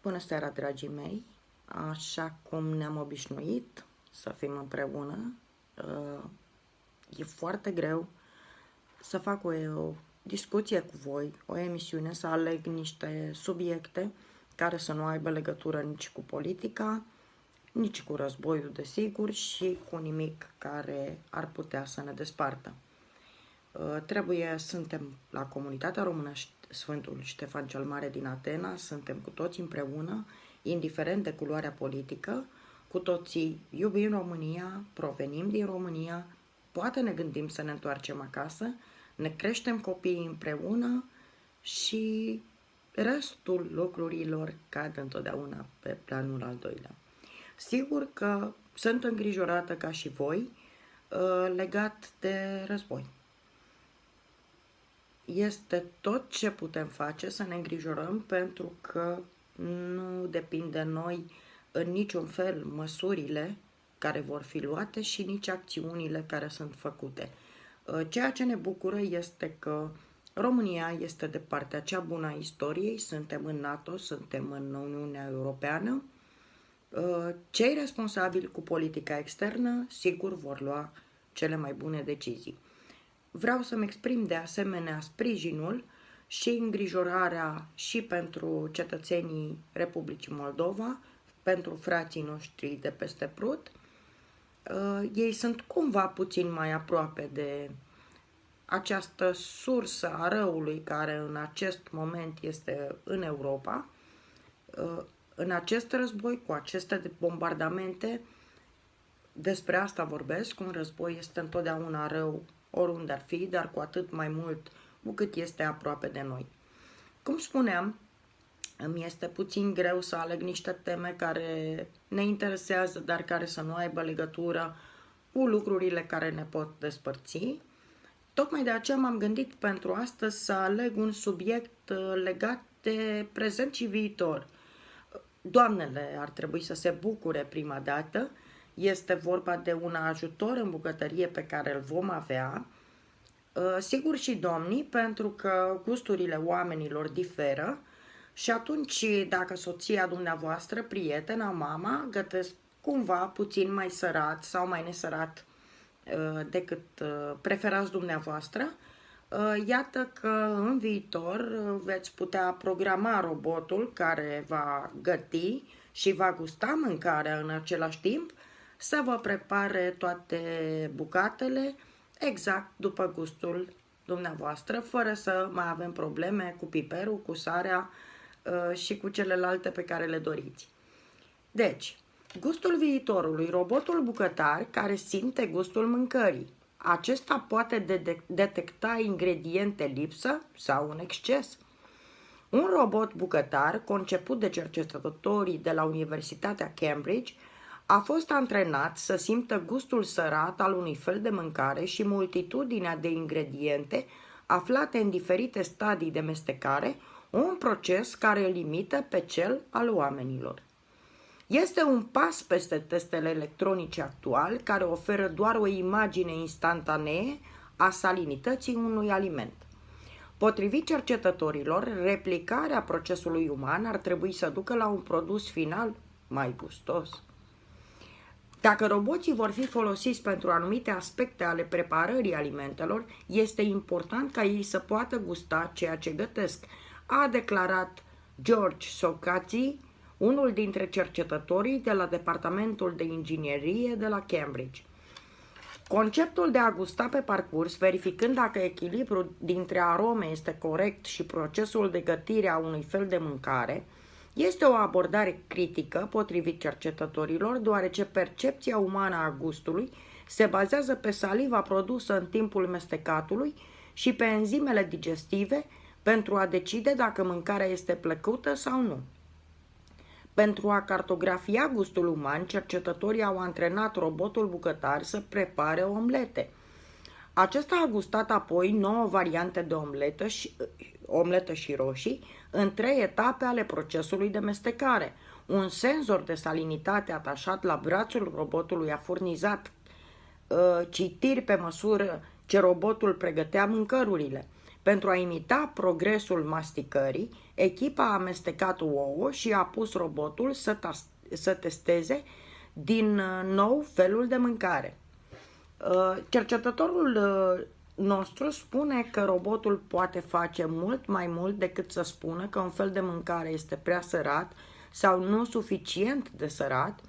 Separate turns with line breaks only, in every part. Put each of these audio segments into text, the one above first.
Bună seara, dragii mei! Așa cum ne-am obișnuit să fim împreună, e foarte greu să fac o discuție cu voi, o emisiune, să aleg niște subiecte care să nu aibă legătură nici cu politica, nici cu războiul, desigur, și cu nimic care ar putea să ne despartă. Suntem la Comunitatea Română Sfântul Ștefan cel Mare din Atena, suntem cu toți împreună, indiferent de culoarea politică, cu toții iubim România, provenim din România, poate ne gândim să ne întoarcem acasă, ne creștem copiii împreună și restul lucrurilor cad întotdeauna pe planul al doilea. Sigur că sunt îngrijorată ca și voi legat de război. Este tot ce putem face să ne îngrijorăm, pentru că nu depind de noi în niciun fel măsurile care vor fi luate și nici acțiunile care sunt făcute. Ceea ce ne bucură este că România este de partea cea bună a istoriei, suntem în NATO, suntem în Uniunea Europeană. Cei responsabili cu politica externă, sigur, vor lua cele mai bune decizii. Vreau să-mi exprim de asemenea sprijinul și îngrijorarea și pentru cetățenii Republicii Moldova, pentru frații noștri de peste Prut. Ei sunt cumva puțin mai aproape de această sursă a răului care în acest moment este în Europa. În acest război, cu aceste bombardamente, despre asta vorbesc. Un război este întotdeauna rău oriunde ar fi, dar cu atât mai mult cu cât este aproape de noi. Cum spuneam, îmi este puțin greu să aleg niște teme care ne interesează, dar care să nu aibă legătură cu lucrurile care ne pot despărți. Tocmai de aceea m-am gândit pentru astăzi să aleg un subiect legat de prezent și viitor. Doamnele ar trebui să se bucure prima dată. Este vorba de un ajutor în bucătărie pe care îl vom avea. Sigur și domnii, pentru că gusturile oamenilor diferă și atunci dacă soția dumneavoastră, prietena, mama, gătesc cumva puțin mai sărat sau mai nesărat decât preferați dumneavoastră, iată că în viitor veți putea programa robotul care va găti și va gusta mâncarea în același timp, să vă prepare toate bucatele exact după gustul dumneavoastră, fără să mai avem probleme cu piperul, cu sarea și cu celelalte pe care le doriți. Deci, gustul viitorului, robotul bucătar care simte gustul mâncării. Acesta poate detecta ingrediente lipsă sau un exces. Un robot bucătar, conceput de cercetătorii de la Universitatea Cambridge, a fost antrenat să simtă gustul sărat al unui fel de mâncare și multitudinea de ingrediente aflate în diferite stadii de mestecare, un proces care îl imită pe cel al oamenilor. Este un pas peste testele electronice actual, care oferă doar o imagine instantanee a salinității unui aliment. Potrivit cercetătorilor, replicarea procesului uman ar trebui să ducă la un produs final mai gustos. Dacă roboții vor fi folosiți pentru anumite aspecte ale preparării alimentelor, este important ca ei să poată gusta ceea ce gătesc, a declarat George Socrates, unul dintre cercetătorii de la Departamentul de Inginerie de la Cambridge. Conceptul de a gusta pe parcurs, verificând dacă echilibrul dintre arome este corect și procesul de gătire a unui fel de mâncare, este o abordare critică potrivit cercetătorilor, deoarece percepția umană a gustului se bazează pe saliva produsă în timpul mestecatului și pe enzimele digestive pentru a decide dacă mâncarea este plăcută sau nu. Pentru a cartografia gustul uman, cercetătorii au antrenat robotul bucătar să prepare omlete. Acesta a gustat apoi 9 variante de omletă și roșii în 3 etape ale procesului de mestecare. Un senzor de salinitate atașat la brațul robotului a furnizat citiri pe măsură ce robotul pregătea mâncărurile. Pentru a imita progresul masticării, echipa a amestecat ouă și a pus robotul să testeze din nou felul de mâncare. Cercetătorul nostru spune că robotul poate face mult mai mult decât să spună că un fel de mâncare este prea sărat sau nu suficient de sărat.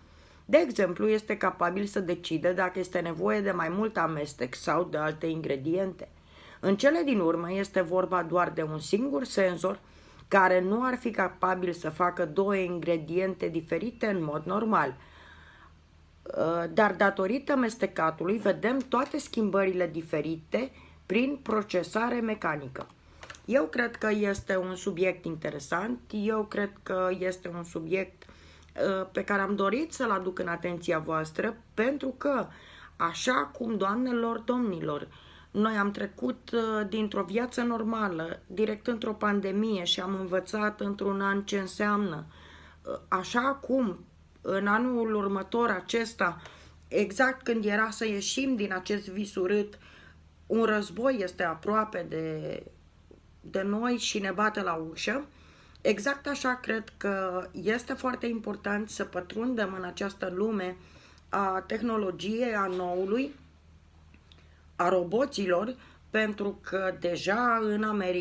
De exemplu, este capabil să decide dacă este nevoie de mai mult amestec sau de alte ingrediente. În cele din urmă este vorba doar de un singur senzor care nu ar fi capabil să facă două ingrediente diferite în mod normal. Dar datorită amestecatului vedem toate schimbările diferite prin procesare mecanică. Eu cred că este un subiect interesant, eu cred că este un subiect pe care am dorit să-l aduc în atenția voastră, pentru că, așa cum, doamnelor, domnilor, noi am trecut dintr-o viață normală, direct într-o pandemie și am învățat într-un an ce înseamnă, așa cum în anul următor acesta, exact când era să ieșim din acest vis urât, un război este aproape de noi și ne bate la ușă, exact așa cred că este foarte important să pătrundem în această lume a tehnologiei, a noului, a roboților, pentru că deja în America